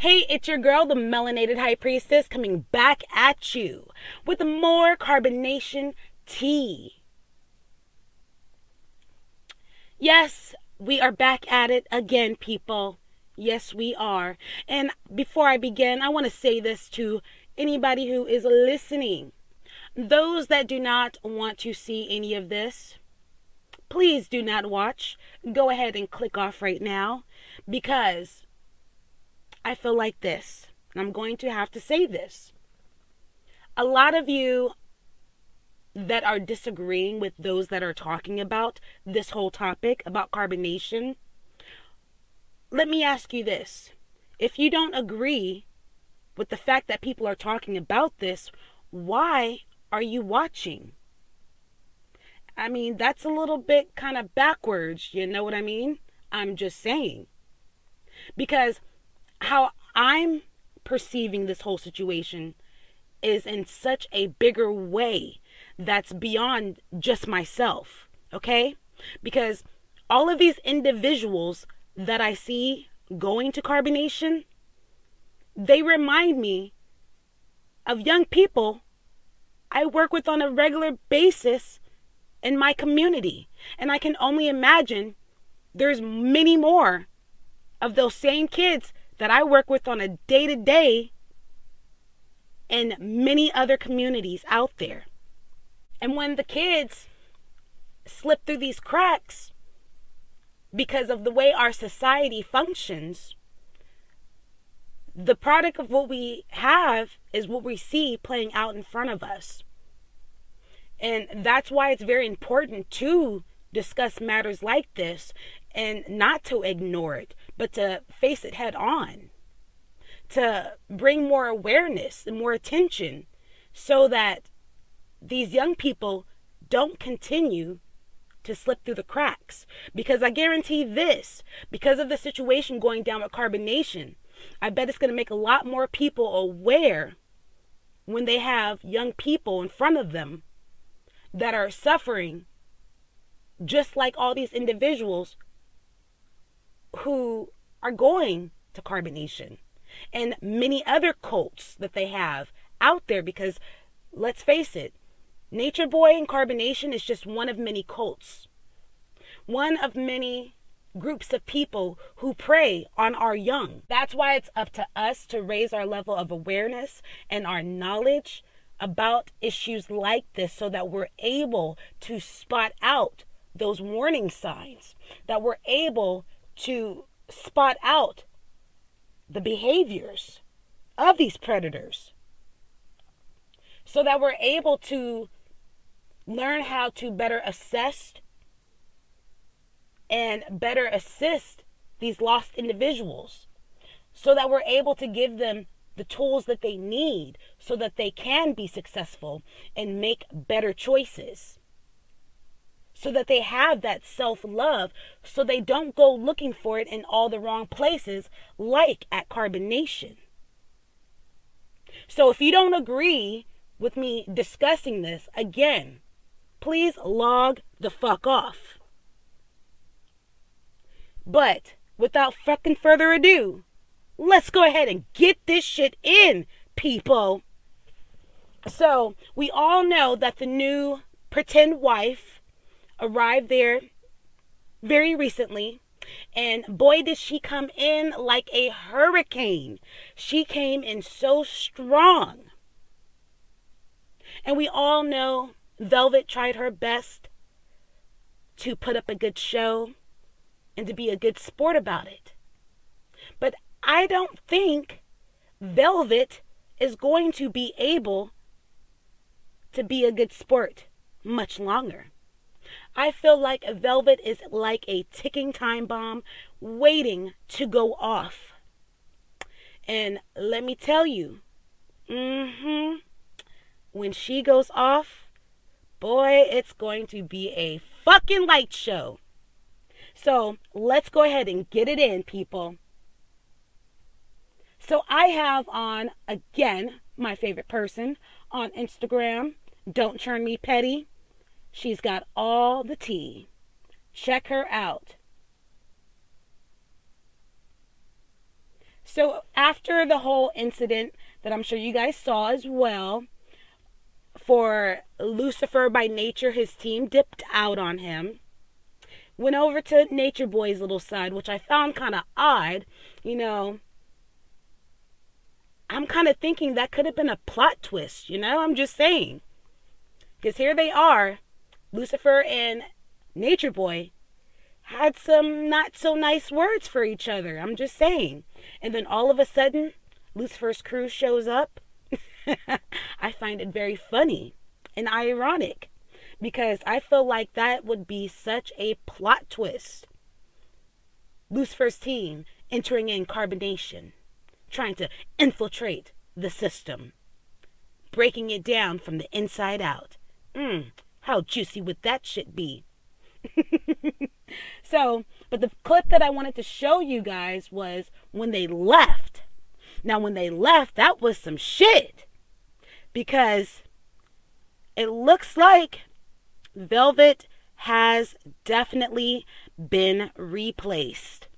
Hey, it's your girl, the Melanated High Priestess, coming back at you with more carbonation tea. Yes, we are back at it again, people. Yes, we are. And before I begin, I want to say this to anybody who is listening. Those that do not want to see any of this, please do not watch. Go ahead and click off right now, because I feel like this, and I'm going to have to say this. A lot of you that are disagreeing with those that are talking about this whole topic about carbonation, let me ask you this. If you don't agree with the fact that people are talking about this, why are you watching? I mean, that's a little bit kind of backwards, you know what I mean? I'm just saying. Because how I'm perceiving this whole situation is in such a bigger way that's beyond just myself, okay? Because all of these individuals that I see going to carbonation, they remind me of young people I work with on a regular basis in my community. And I can only imagine there's many more of those same kids that I work with on a day-to-day in many other communities out there. And when the kids slip through these cracks because of the way our society functions, the product of what we have is what we see playing out in front of us. And that's why it's very important to discuss matters like this and not to ignore it, but to face it head on, to bring more awareness and more attention so that these young people don't continue to slip through the cracks. Because I guarantee this, because of the situation going down with carbonation, I bet it's going to make a lot more people aware when they have young people in front of them that are suffering just like all these individuals who are going to carbonation and many other cults that they have out there. Because let's face it, Nature Boy and carbonation is just one of many cults, one of many groups of people who prey on our young. That's why it's up to us to raise our level of awareness and our knowledge about issues like this, so that we're able to spot out those warning signs, that we're able to spot out the behaviors of these predators, so that we're able to learn how to better assess and better assist these lost individuals, so that we're able to give them the tools that they need so that they can be successful and make better choices, so that they have that self-love, so they don't go looking for it in all the wrong places, like at carbonation. So if you don't agree with me discussing this, again, please log the fuck off. But without fucking further ado, let's go ahead and get this shit in, people. So we all know that the new pretend wife arrived there very recently, and boy did she come in like a hurricane. She came in so strong. And we all know Velvet tried her best to put up a good show and to be a good sport about it. But I don't think Velvet is going to be able to be a good sport much longer. I feel like Velvet is like a ticking time bomb waiting to go off. And let me tell you, when she goes off, boy, it's going to be a fucking light show. So let's go ahead and get it in, people. So I have on, again, my favorite person on Instagram, Don't Churn Me Petty. She's got all the tea. Check her out. So after the whole incident that I'm sure you guys saw as well, for Lucifer by Nature, his team dipped out on him. Went over to Nature Boy's little side, which I found kind of odd. You know, I'm kind of thinking that could have been a plot twist, you know? I'm just saying. Because here they are, Lucifer and Nature Boy had some not so nice words for each other. I'm just saying. And then all of a sudden, Lucifer's crew shows up. I find it very funny and ironic, because I feel like that would be such a plot twist. Lucifer's team entering in carbonation, trying to infiltrate the system, breaking it down from the inside out. How juicy would that shit be? So, but the clip that I wanted to show you guys was when they left. Now, when they left, that was some shit. Because it looks like Velvet has definitely been replaced.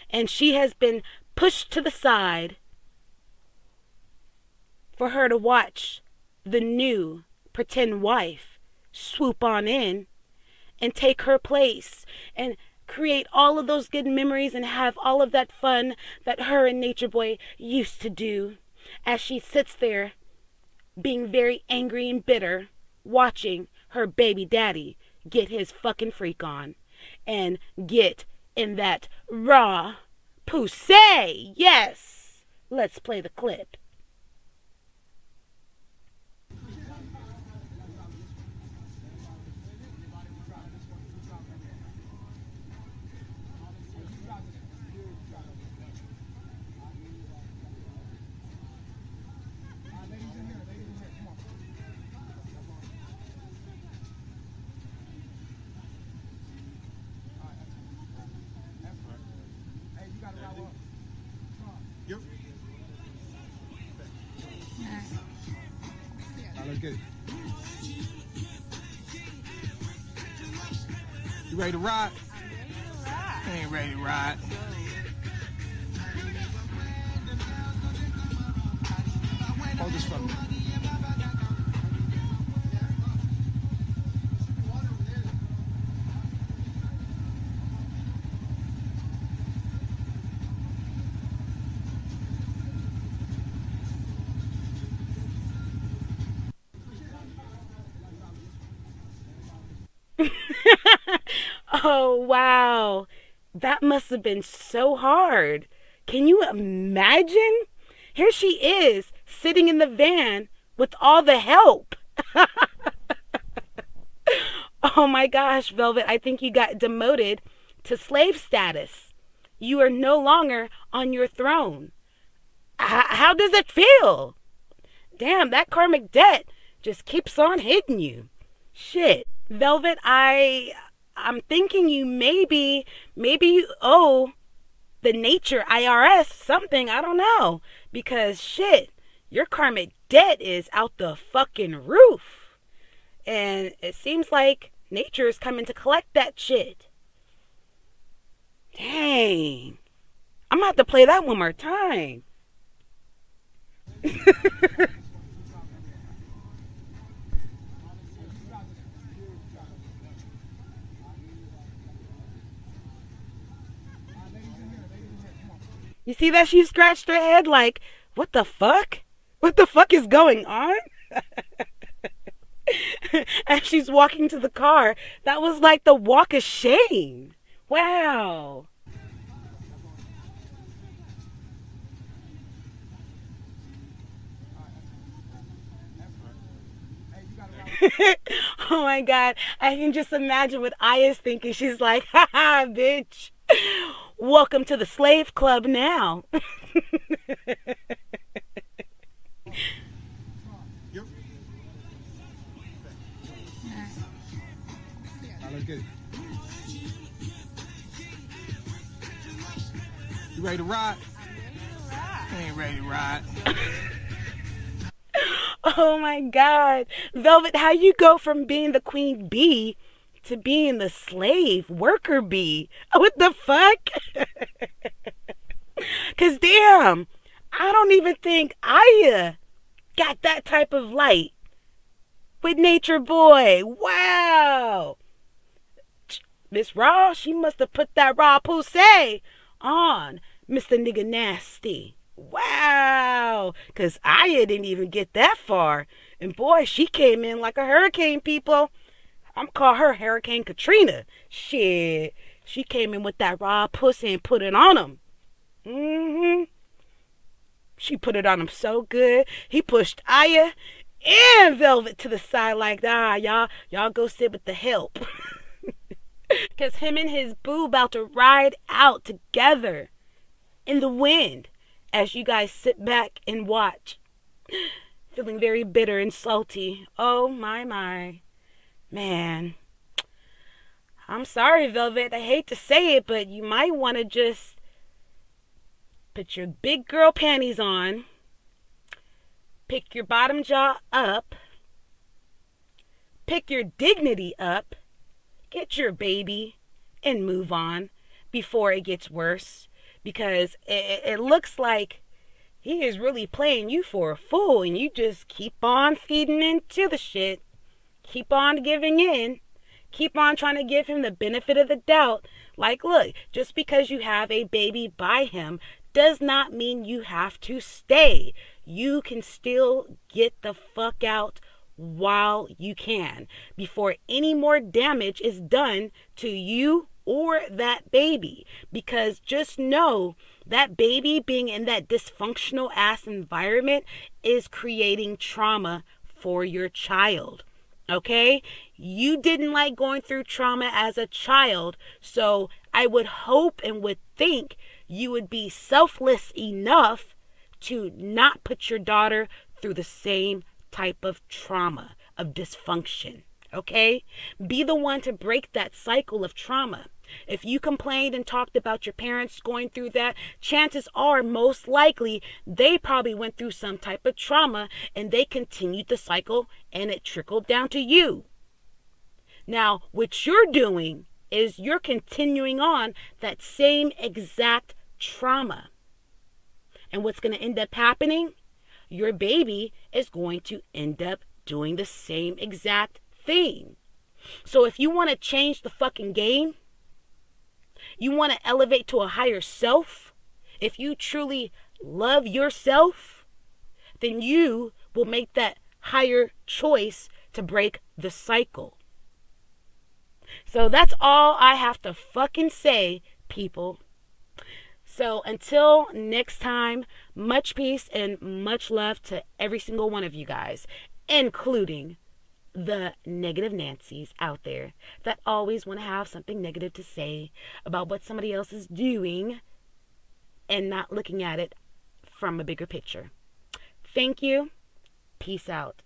And she has been pushed to the side for her to watch the new pretend wife swoop on in and take her place and create all of those good memories and have all of that fun that her and Nature Boy used to do, as she sits there being very angry and bitter, watching her baby daddy get his fucking freak on and get in that raw pussy. Yes, let's play the clip. Good. You ready to ride? I ain't ready to ride. Hold this from me. Oh, wow. That must have been so hard. Can you imagine? Here she is, sitting in the van with all the help. Oh my gosh, Velvet, I think you got demoted to slave status. You are no longer on your throne. How does it feel? Damn, that karmic debt just keeps on hitting you. Shit. Velvet, I'm thinking you maybe you owe the Nature IRS something. I don't know. Because shit, your karmic debt is out the fucking roof. And it seems like Nature is coming to collect that shit. Dang. I'm gonna have to play that one more time. You see that? She scratched her head like, what the fuck? What the fuck is going on? As she's walking to the car, that was like the walk of shame. Wow. Oh my God. I can just imagine what Aya's thinking. She's like, haha, bitch. Welcome to the slave club now. Good. You ready to ride? I ain't ready to ride. Oh my God. Velvet, how you go from being the queen bee to being the slave worker bee? What the fuck? Cause damn, I don't even think Aya got that type of light with Nature Boy. Wow. Miss Raw, she must have put that raw pussy on Mr. Nigga Nasty. Wow. Cause Aya didn't even get that far. And boy, she came in like a hurricane, people. I'm call her Hurricane Katrina. Shit. She came in with that raw pussy and put it on him. She put it on him so good. He pushed Aya and Velvet to the side like, y'all go sit with the help. Because him and his boo about to ride out together in the wind as you guys sit back and watch. Feeling very bitter and salty. Oh, my. Man. I'm sorry, Velvet. I hate to say it, but you might want to just put your big girl panties on. Pick your bottom jaw up. Pick your dignity up. Get your baby and move on before it gets worse. Because it looks like he is really playing you for a fool. And you just keep on feeding into the shit. Keep on giving in. Keep on trying to give him the benefit of the doubt. Like, look, just because you have a baby by him does not mean you have to stay. You can still get the fuck out while you can before any more damage is done to you or that baby. Because just know that baby being in that dysfunctional ass environment is creating trauma for your child. Okay? You didn't like going through trauma as a child, so I would hope and would think you would be selfless enough to not put your daughter through the same type of trauma, of dysfunction. Okay? Be the one to break that cycle of trauma. If you complained and talked about your parents going through that, chances are most likely they probably went through some type of trauma and they continued the cycle and it trickled down to you. Now, what you're doing is you're continuing on that same exact trauma. And what's going to end up happening? Your baby is going to end up doing the same exact thing. So if you want to change the fucking game, you want to elevate to a higher self, if you truly love yourself, then you will make that higher choice to break the cycle. So that's all I have to fucking say, people. So until next time, much peace and much love to every single one of you guys, including the negative Nancys out there that always want to have something negative to say about what somebody else is doing and not looking at it from a bigger picture. Thank you. Peace out.